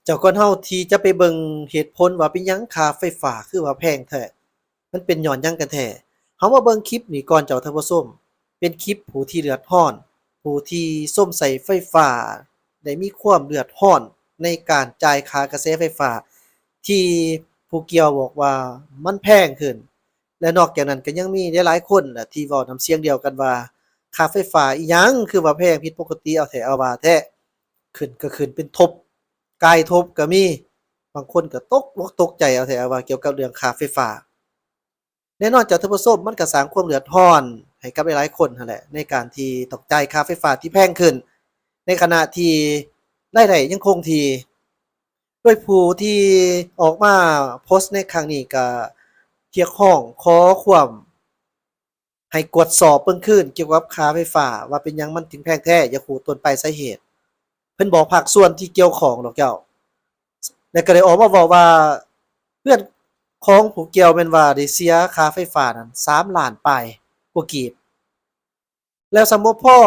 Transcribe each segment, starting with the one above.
เจ้าก่อนเฮาที่จะไปเบิ่งเหตุผลว่าเป็นหยังค่าไฟฟ้าคือว่าแพงแท้มันเป็นญ้อนหยังกันแท้เฮามาเบิ่งคลิปนี้ก่อนเจ้าท่านผู้ชมเป็นคลิปผู้ที่เดือดร้อนผู้ที่ส้มใช้ไฟฟ้าได้มีความเดือดร้อนในการจ่ายค่ากระแสไฟฟ้าที่ผู้เกี่ยวบอกว่ามันแพงขึ้นและนอกจากนั้นก็ยังมีหลายๆคนน่ะที่เว้านำเสียงเดียวกันว่าค่าไฟฟ้าอิหยังคือว่าแพงผิดปกติเอาแท้เอาว่าแท้ขึ้นก็ขึ้นเป็นทบ กายทบก็มีบางคนก็ตกอกตกใจเอาแท้ว่าเกี่ยวกับเรื่องค่าไฟฟ้าแน่นอนจ้ะท่านผู้ชมมันก็สร้างความเดือดร้อนให้กับหลายๆคนนั่นแหละในการที่ต้องจ่ายค่าไฟฟ้าที่แพงขึ้นในขณะที่รายได้ยังคงที่โดยผู้ที่ออกมาโพสต์ในครั้งนี้ก็เรียกร้องขอความให้กวดสอบเบิ่งคืนเกี่ยวกับค่าไฟฟ้าว่าเป็นหยังมันถึงแพงแท้อย่าขู่ต้นปลายสาเหตุเพิ่นบอกภาคส่วนที่เกี่ยวข้องดอกแก้ว แล้วก็ได้ออกมาเว้าว่าเพื่อนของผู้เกี่ยวแม่นว่าได้เสียค่าไฟฟ้านั้น3,000,000ปลายกว่ากีบแล้วซัมบ่พอ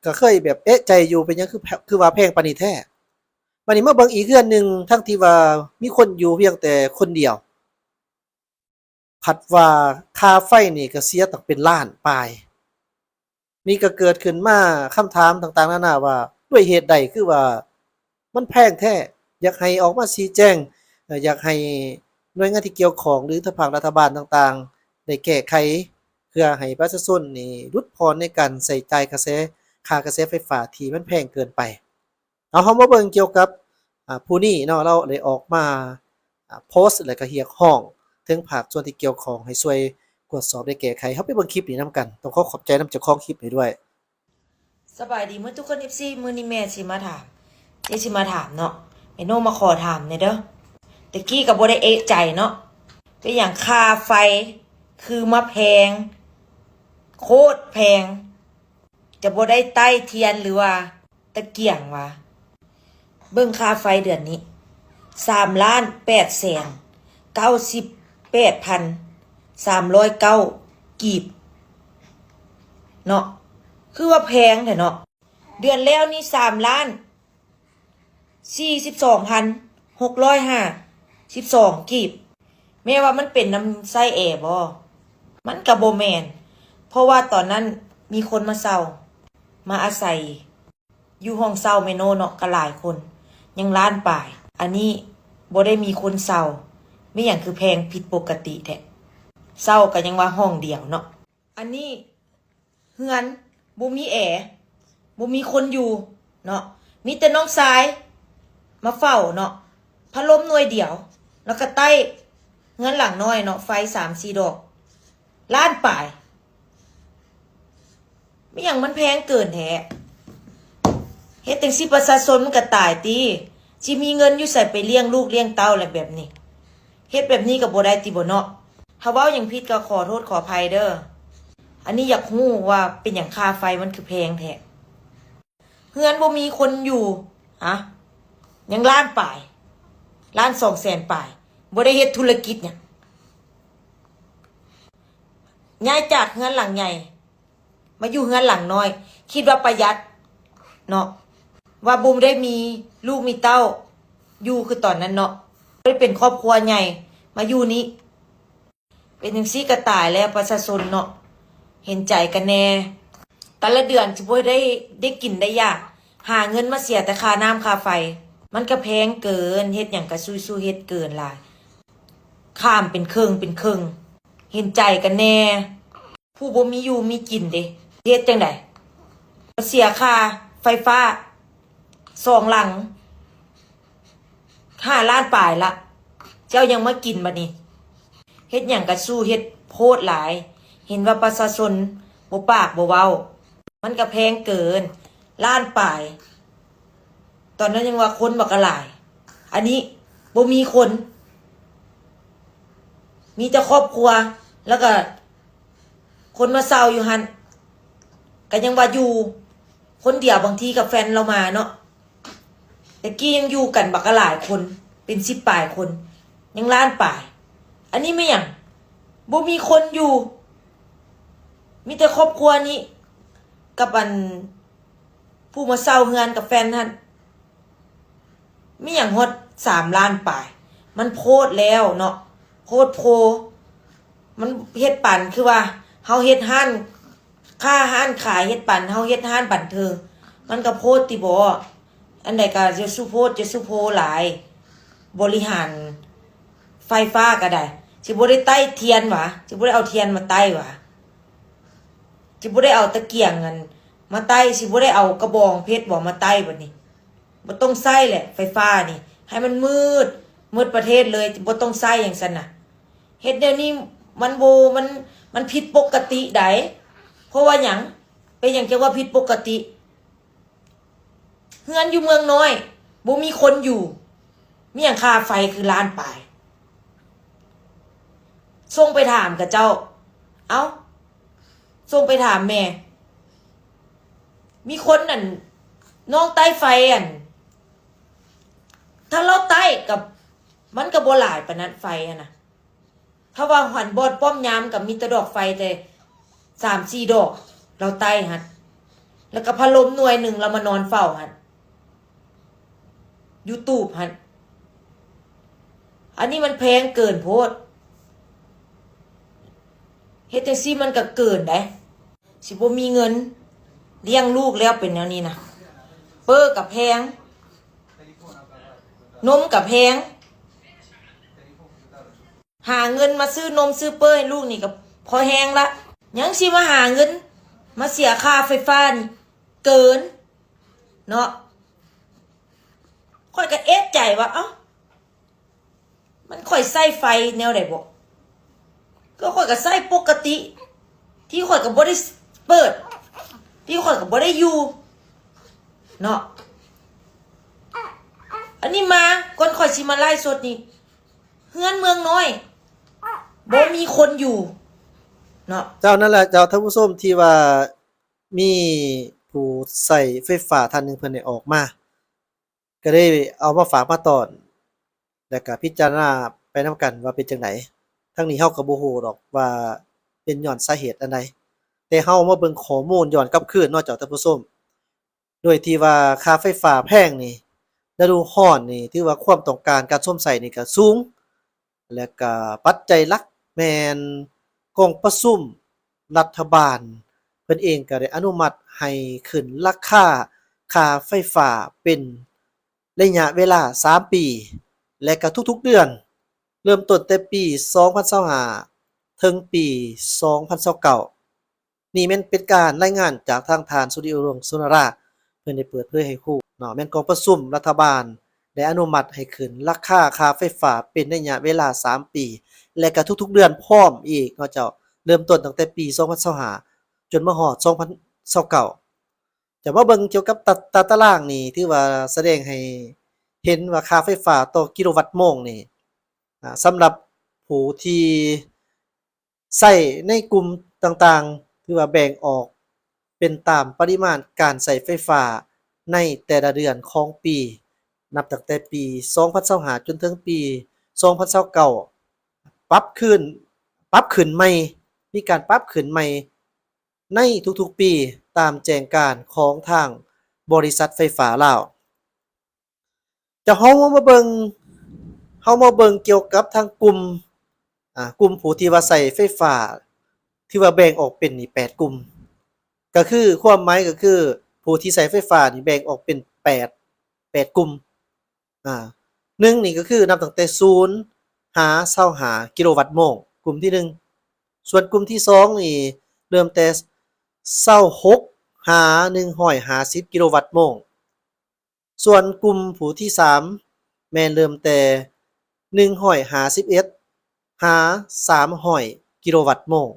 ก็เคยแบบเอ๊ะใจอยู่เป็นหยังคือว่าแพงปานนี้แท้บัดนี้มาเบิ่งอีกเรือนหนึ่งทั้งที่ว่ามีคนอยู่เพียงแต่คนเดียวผัดว่าค่าไฟนี่ก็เสียตั้งเป็นล้านปลายนี่ก็เกิดขึ้นมาคำถามต่างๆนานาว่าด้วยเหตุใดคือว่ามันแพงแท้อยากให้ออกมาชี้แจงอยากให้หน่วยงานที่เกี่ยวข้องหรือทางภาครัฐบาลต่างๆได้แก้ไขเพื่อให้ประชาชนนี่ลดผ่อนในการใช้จ่ายค่ากระแสไฟฟ้าที่มันแพงเกินไปเอาเรามาเบิ่งเกี่ยวกับผู้นี้เนาะเราได้ออกมาโพสต์แล้วก็เรียกร้องถึงภาคส่วนที่เกี่ยวข้องให้ช่วยตรวจสอบและแก้ไขเราไปเบิ่งคลิปนี้นำกันต้องขอขอบใจนำเจ้าของคลิปนี้ด้วยสบายดีเมื่อทุกคน FC มื้อนี้แม่สิมาถามสิมาถามเนาะแม่โนมาขอถามเนี่ยเด้อตะกี้ก็บ่ได้เอะใจเนาะเป็นอย่างค่าไฟคือมาแพงโคตรแพงจะบ่ได้ใต้เทียนหรือว่าตะเกียงวะเบิ่งค่าไฟเดือนนี้3,898,309กีบเนาะคือว่าแพงแท้เนาะเดือนแล้วนี่3,42,652กีบแม้ว่ามันเป็นน้ำไส้แอร์บ่มันก็บ่แม่นเพราะว่าตอนนั้นมีคนมาเช่ามาอาศัยอยู่ห้องเช่าแม่โนเนาะก็หลายคนยังล้านป่ายอันนี้บ่ได้มีคนเช่าไม่หยังคือแพงผิดปกติแท้เช่าก็ยังว่าห้องเดียวเนาะอันนี้เฮือนบ่มีแอร์บ่มีคนอยู่เนาะมีแต่น้องชายมาเฝ้าเนาะพัดลมหน่วยเดียวแล้วก็ใต้เฮือนหลังน้อยเนาะไฟ3-4ดอกล้านป่ายไม่หยังมันแพงเกินแท้เฮ็ดจังซี่ประชาชนมันก็ตายติสิมีเงินอยู่ใส่ไปเลี้ยงลูกเลี้ยงเต้าอะไรแบบนี้เฮ็ดแบบนี้ก็บ่ได้ติบ่เนาะถ้าเว้าหยังผิดก็ขอโทษขออภัยเด้ออันนี้อยากรู้ว่าเป็นหยังค่าไฟมันคือแพงแท้เฮือนบ่มีคนอยู่ฮะยังล้านป่ายล้าน200,000ป่ายบ่ได้เฮ็ดธุรกิจหยังย้ายจากเฮือนหลังใหญ่มาอยู่เฮือนหลังน้อยคิดว่าประหยัดเนาะว่าบ่ได้มีลูกมีเต้าอยู่คือตอนนั้นเนาะได้เป็นครอบครัวใหญ่มาอยู่นี้เป็นจังซี่ก็ตายแล้วประชาชนเนาะเห็นใจกันแน่แต่ละเดือนสิบ่ได้กินได้ยากหาเงินมาเสียแต่ค่าน้ำค่าไฟมันก็แพงเกินเฮ็ดหยังก็สู้ๆเฮ็ดเกินหลายข้ามเป็นครึ่งเห็นใจกันแน่ผู้บ่มีอยู่มีกินเด้เฮ็ดจังได๋เสียค่าไฟฟ้า2หลัง5ล้านปลายละเจ้ายังมากินบัดนี้เฮ็ดหยังก็สู้เฮ็ดโพดหลายเห็นว่าประชาชนบ่ปากบ่เว้ามันก็แพงเกินล้านปลายตอนนั้นยังว่าคนบักหลายอันนี้บ่มีคนมีแต่ครอบครัวแล้วก็คนมาเซาอยู่หั่นก็ยังว่าอยู่คนเดียวบางทีกับแฟนเรามาเนาะแต่กี้ยังอยู่กันบักหลายคนเป็น10ปลายคนยังล้านปลายอันนี้ไม่หยังบ่มีคนอยู่มีแต่ครอบครัวนี้กับอันผู้มาเซาเฮือนกับแฟนท่านมีหยังฮอด 3 ล้านปลายมันโพดแล้วเนาะโพดโพมันเฮ็ดปั่นคือว่าเฮาเฮ็ดห้านค่าห้านขายเฮ็ดปั่นเฮาเฮ็ดห้านบันเทิงมันก็โพดติบ่อันใดก็จะสุโพดจะสุโพหลายบริหารไฟฟ้าก็ได้สิบ่ได้ใต้เทียนหวะสิบ่ได้เอาเทียนมาใต้หวะสิบ่ได้เอาตะเกียงกันมาใต้สิบ่ได้เอากระบองเพชรบ่มาใต้บัดนี้บ่ต้องใช้แหละไฟฟ้านี่ให้มันมืดประเทศเลยบ่ต้องใช้อย่างซั่นน่ะเฮ็ดเดี๋ยวนี้มันบ่มันผิดปกติไดเพราะว่าหยังเป็นหยังจะว่าผิดปกติเฮือนอยู่เมืองน้อยบ่มีคนอยู่มีหยังค่าไฟคือล้านปลายส่งไปถามกับเจ้าเอ้าส่งไปถามแม่มีคนนั่นน้องใต้ไฟอันถ้าเราใต้กับมันก็บ่หลายปานนั้นไฟอะนะถ้าว่าหันบอดป้อมยามกับมีแต่ดอกไฟแต่3-4 ดอกเราใต้หั่นแล้วก็พัดลมหน่วยหนึ่งเรามานอนเฝ้าหั่นอยู่ตูบหั่นอันนี้มันแพงเกินโพดเฮ็ดจังซี่มันก็เกินได้สิบ่มีเงินเลี้ยงลูกแล้วเป็นแนวนี้นะเปอร์กับแพงนมกับแพงหาเงินมาซื้อนมซื้อเปอร์ให้ลูกนี่ก็พอแฮงละยังสิมาหาเงินมาเสียค่าไฟฟ้านี่เกินเนาะค่อยก็เอ๊ะใจว่าเอ้ามันค่อยใส่ไฟแนวใดบ่ก็ค่อยก็ใส่ปกติที่ค่อยก็บ่ได้เปิดที่ค่อยก็บ่ได้อยู่เนาะอันนี้มาก่อนค่อยสิมาไล่สดนี่เฮือนเมืองน้อยบ่มีคนอยู่เนาะเจ้านั่นแหละเจ้าท่านผู้ชมที่ว่ามีผู้ใช้ไฟฟ้าท่านหนึงเพิ่นได้ออกมาก็ได้เอามาฝากมาตอนแล้วก็พิจารณาไปนำกันว่าเป็นจังไดทั้งนี้เฮาก็บ่ฮู้ดอกว่าเป็นญ้อนสาเหตุอันใดแต่เฮามาเบิ่งข้อมูลย้อนกลับคืนเนาะเจ้าท่านผู้ชมโดยที่ว่าค่าไฟฟ้าแพงนี่ฤดูร้อนนี่ถือว่าความต้องการการใช้นี่ก็สูงแล้วก็ปัจจัยหลักแม่นกองประชุมรัฐบาลเพิ่นเองก็ได้อนุมัติให้ขึ้นราคาค่าไฟฟ้าเป็นระยะเวลา3 ปีและก็ทุกๆเดือนเริ่มต้นแต่ปี2025ถึงปี2029นี่แม่นเป็นการรายงานจากทางท่านสุริยรงค์สุนทราเพิ่นได้เปิดเผยให้ฮู้เนาะแม่นกองประชุมรัฐบาลได้อนุมัติให้ขึ้นราคาค่าไฟฟ้าเป็นระยะเวลา3 ปีและก็ทุกๆเดือนพร้อมอีกเนาะเจ้าเริ่มต้นตั้งแต่ปี2025จนมาฮอด2029จะมาเบิ่งเกี่ยวกับตารางนี่ถือว่าแสดงให้เห็นว่าค่าไฟฟ้าต่อกิโลวัตต์โมงนี่สำหรับผู้ที่ใช้ในกลุ่มต่างๆถือว่าแบ่งออกเป็นตามปริมาณการใช้ไฟฟ้าในแต่ละเดือนของปีนับตั้งแต่ปี2025จนถึงปี2029ปรับขึ้นใหม่มีการปรับขึ้นใหม่ในทุกๆปีตามแจ้งการของทางบริษัทไฟฟ้าลาวจะเฮามาเบิ่งเกี่ยวกับทางกลุ่มกลุ่มผู้ที่ว่าใช้ไฟฟ้าที่ว่าแบ่งออกเป็นนี่8กลุ่มก็คือความหมายก็คือผู้ที่ใช้ไฟฟ้านี่แบ่งออกเป็น8กลุ่ม1นี่ก็คือนับตั้งแต่0หา25กิโลวัตต์โมงกลุ่มที่1ส่วนกลุ่มที่2นี่เริ่มแต่26หา150กิโลวัตต์โมงส่วนกลุ่มผู้ที่3แม่นเริ่มแต่151หา300กิโลวัตต์โมง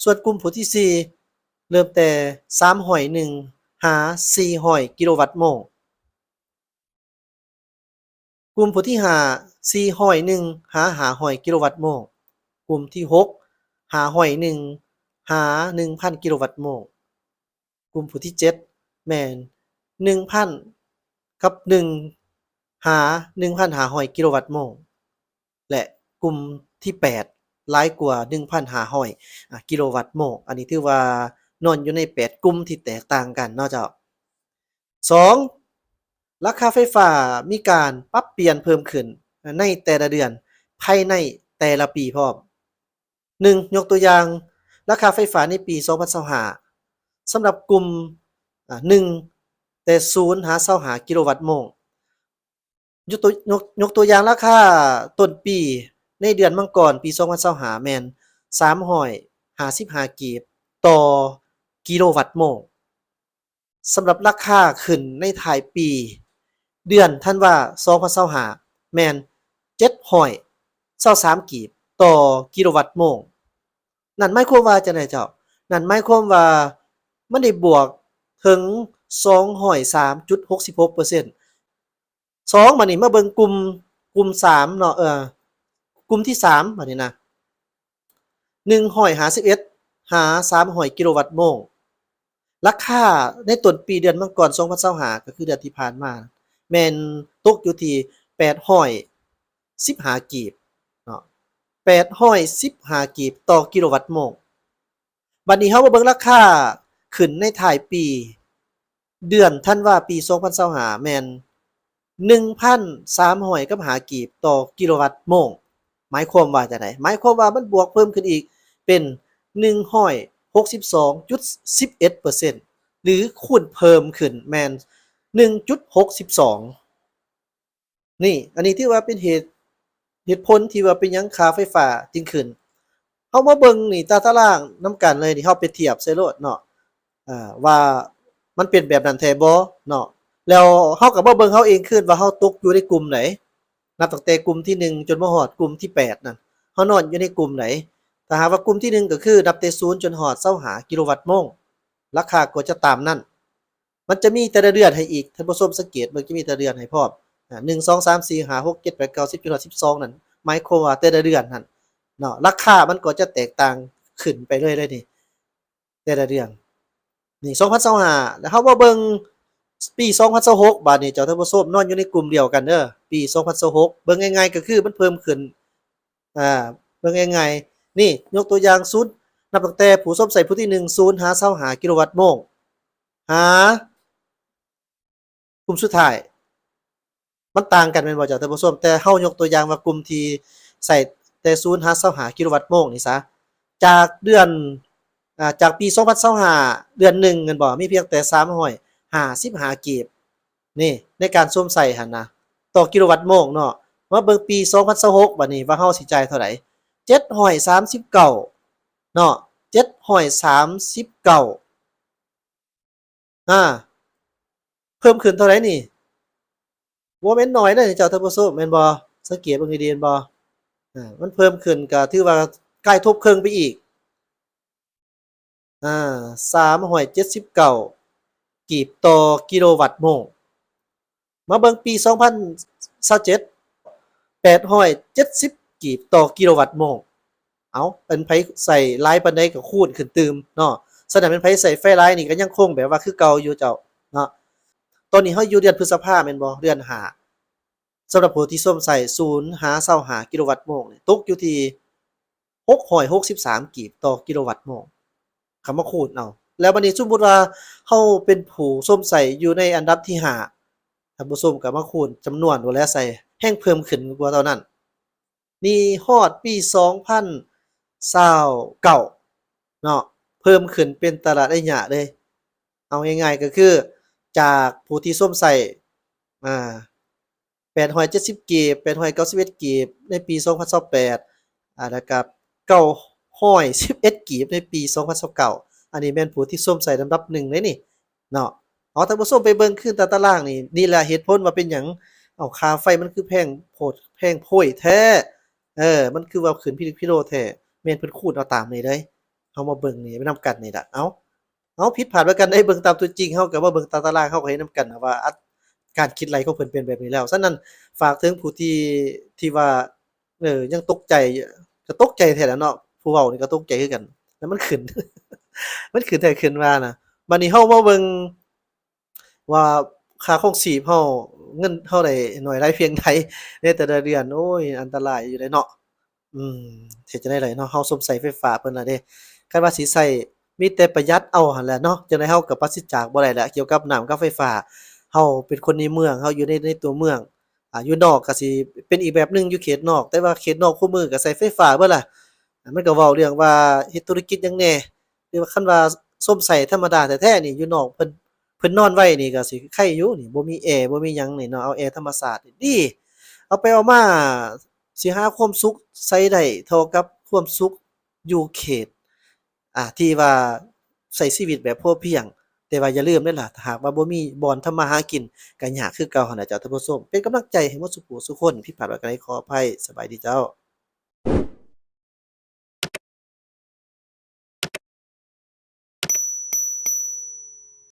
ส่วนกลุ่มผู้ที่4เริ่มแต่301หา400กิโลวัตต์โมงกลุ่มผู้ที่5 401หา500กิโลวัตต์โมงกลุ่มที่6 501หา 1,000 กิโลวัตต์โมงกลุ่มผู้ที่7แม่น 1,000 กับ1หา 1,500 กิโลวัตต์โมงและกลุ่มที่8หลายกว่า 1,500 กิโลวัตต์โมงอันนี้ถือว่านอนอยู่ใน8กลุ่มที่แตกต่างกันเนาะเจ้า2 ราคาไฟฟ้ามีการปรับเปลี่ยนเพิ่มขึ้นในแต่ละเดือนภายในแต่ละปีพร้อม1ยกตัวอย่างราคาไฟฟ้าในปี2025สำหรับกลุ่ม1แต่0หา25กิโลวัตต์โมงยกตัวอย่างราคาต้นปีในเดือนมังกรปี2025แม่น355กีบต่อกิโลวัตต์โมงสำหรับราคาขึ้นในท้ายปีเดือนธันวา2025แม่น723กีบต่อกิโลวัตต์โมงนั่นหมายความว่าจังได๋เจ้านั่นหมายความว่ามันได้บวกถึง203.66% 2บัดนี้มาเบิ่งกลุ่ม3เนาะกลุ่มที่3บัดนี้นะ151หา300กิโลวัตต์โมงราคาในต้นปีเดือนมังกร2025ก็คือเดือนที่ผ่านมาแม่นตกอยู่ที่815กีบเนาะ815กีบต่อกิโลวัตต์โมงบัดนี้เฮามาเบิ่งราคาขึ้นในท้ายปีเดือนธันวาปี2025แม่น1,300กับ5กีบต่อกิโลวัตต์โมงหมายความว่าจั่งใดหมายความว่ามันบวกเพิ่มขึ้นอีกเป็น162.11%หรือคูณเพิ่มขึ้นแม่น1.62นี่อันนี้ถือว่าเป็นเหตุผลที่ว่าเป็นหยังค่าไฟฟ้าจึงขึ้นเฮามาเบิ่งนี่ตารางนำกันเลยนี่เฮาไปเทียบใส่โลดเนาะว่ามันเป็นแบบนั้นแท้บ่เนาะแล้วเฮาก็มาเบิ่งเฮาเองคืนว่าเฮาตกอยู่ในกลุ่มไหนนับตั้งแต่กลุ่มที่1จนมาฮอดกลุ่มที่8นั่นเฮานอนอยู่ในกลุ่มไหนถ้าหากว่ากลุ่มที่1ก็คือนับแต่0จนฮอด25กิโลวัตต์โมงราคาก็จะตามนั้นมันจะมีแต่ละเดือนให้อีกท่านผู้ชมสังเกตมันจะมีแต่ละเดือนให้พร้อม1 2 3 4 5 6 7 8 9 10จนฮอด12นั่นหมายความว่าแต่ละเดือนนั่นเนาะราคามันก็จะแตกต่างขึ้นไปเรื่อยเลยนี่แต่ละเดือนนี่2025แล้วเฮามาเบิ่งปี2026บาดนี้เจ้าท่านผู้ชมนอนอยู่ในกลุ่มเดียวกันเด้อปี2026เบิ่งง่ายๆก็คือมันเพิ่มขึ้นอ่าเบิ่งง่ายๆนี่ยกตัวอย่าง0นับตั้งแต่ผู้ชมใส่ผู้ที่1 0หา25กิโลวัตต์โมงหากลุ่มสุดท้ายมันต่างกันแม่นบ่เจ้าท่านผู้ชมแต่เฮายกตัวอย่างว่ากลุ่มที่ใส่แต่0หา25กิโลวัตต์โมงนี่ซะจากเดือนจากปี2025เดือน1แม่นบ่มีเพียงแต่355กีบนี่ในการสวมใส่หั่นนะต่อกิโลวัตต์โมงเนาะมาเบิ่งปี2026บัดนี้ว่าเฮาสิจ่ายเท่าใด739เนาะ739อาเพิ่มขึ้นเท่าไรนี่บ่แม่นน้อยเด้อเจ้าท่านผู้ชมแม่นบ่สังเกตเบิ่งดีๆแม่นบ่มันเพิ่มขึ้นก็ถือว่าใกล้ทบครึ่งไปอีก379กีบต่อกิโลวัตต์โมงมาเบิ่งปี2027 870กีบต่อกิโลวัตต์โมงเอ้าเป็นไผใส่หลายปานใดก็คูณขึ้นตืมเนาะฉะนั้นเป็นไผใส่ไฟหลายนี่ก็ยังคงแบบว่าคือเก่าอยู่เจ้าเนาะตอนนี้เฮาอยู่เดือนพฤษภาแม่นบ่เดือน5สำหรับผู้ที่สวมใส่0หา25กิโลวัตต์โมงนี่ตกอยู่ที่663กีบต่อกิโลวัตต์โมงคำว่าคูณเอาแล้วบัดนี้สมมุติว่าเฮาเป็นผู้สวมใส่อยู่ในอันดับที่5ท่านผู้ชมก็มาคูณจำนวนดูแลใส่แฮ่งเพิ่มขึ้นกว่าเท่านั้นนี่ฮอดปี2029เนาะเพิ่มขึ้นเป็นตลาดระยะเลยเอาง่ายๆก็คือจากผู้ที่สวมใส่อ่า870กีบ891กีบในปี2028แล้วก็911กีบในปี2029อันนี้แม่นผู้ที่สวมใส่ลำดับ1เลยนี่เนาะเอาท่านผู้ชมไปเบิ่งคืนตารางนี่แหละเหตุผลว่าเป็นหยังอ้าวค่าไฟมันคือแพงโพดแพงโพยแท้มันคือว่าขึ้นพิลึกพิโลแท้แม่นเพิ่นคูณเอาตามนี้เลยเฮามาเบิ่งนี่ไปนำกันนี่ล่ะเอ้าผิดพลาดว่ากันได้เบิ่งตามตัวจริงเฮาก็มาเบิ่งตามตารางเฮาก็เห็นนำกันน่ะว่าการคิดไรของเพิ่นเป็นแบบนี้แล้วฉะนั้นฝากถึงผู้ที่ว่ายังตกใจก็ตกใจแท้แหล้วเนาะผู้เว้านี่ก็ตกใจคือกันแล้วมันขึ้นมันขึ้นแท้ขึ้นว่าน่ะบัดนี้เฮามาเบิ่งว่าค่าครองชีพเฮาเงินเฮาได้น้อยหลายเพียงใดในแต่ละเดือนโอ๊ยอันตรายอยู่เดะเนาะอืมเฮ็ดจั่งใดล่ะเนาะเฮาสวมใช้ไฟฟ้าเพิ่นน่ะเด้คันว่าสิใช้มีแต่ประหยัดเอาหั่นแหละเนาะจั่งใดเฮาก็ปราศจากบ่ได้แหละเกี่ยวกับน้ำกับไฟฟ้า เฮาเป็นคนในเมืองเฮาอยู่ในตัวเมืองอยู่นอกก็สิเป็นอีกแบบหนึ่งอยู่เขตนอกแต่ว่าเขตนอกคุมื้อก็ใช้ไฟฟ้าเบิดล่ะมันก็เว้าเรื่องว่าเฮ็ดธุรกิจหยังแหน่หรือว่าคันว่าส้มไส้ธรรมดาแท้ๆนี่อยู่นอกเพิ่นนอนไว้นี่ก็สิไคร้อยู่นี่บ่มีแอร์บ่มีหยังนี่เนาะเอาแอร์ธรรมชาตินี่ดีเอาไปเอามาสิหาความสุขใส่ได้เท่ากับความสุขอยู่เขตที่ว่าใช้ชีวิตแบบพอเพียง แต่ว่าอย่าลืมเด้อล่ะถ้าหากว่าบ่มีบ่อนทำมาหากินก็ยากคือเก่าหั้นน่ะเจ้าท่านผู้ชมเป็นกำลังใจให้หมดซุผู้ซุคนผิดพลาดประการใดขออภัยสบายดีเจ้า